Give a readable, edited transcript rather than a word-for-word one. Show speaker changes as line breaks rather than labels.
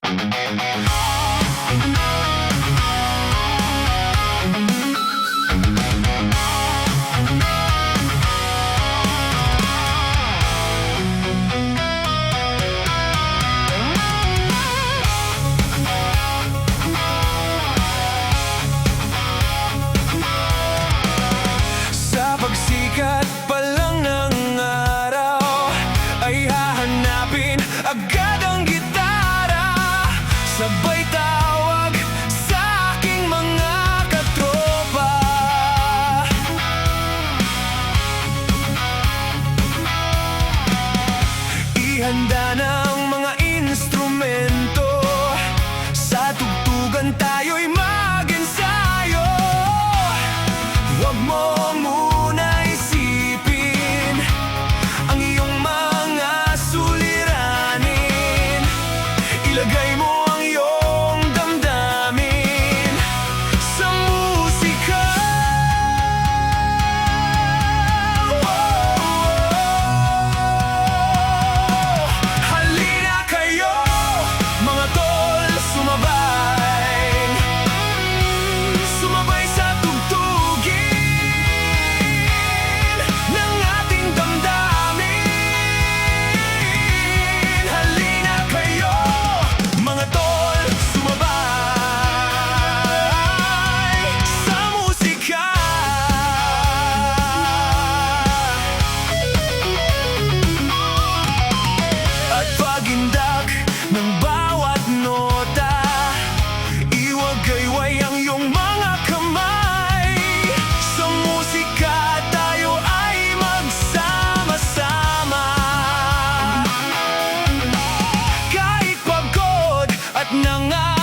Sa pagsikat pa lang ng araw ay hahanapin agad ang gitara. Sabay tawag sa aking mga katropa. Ihanda na ang mga instrumento. Sa tugtugan tayo'y mag-ensayo. Huwag mo muna isipin ang iyong mga suliranin. Ilagay mo ang iyong damdamin sa musika. Halina kayo, mga tol, sumabay. Sumabay sa tugtugin ng ating damdamin. Halina kayo, mga tol, sumabay sa musika. At pagindak ng bawat nota, iwagayway ang iyong mga kamay. Sa musika tayo ay magsama-sama. Kahit pagod at nangangailangan,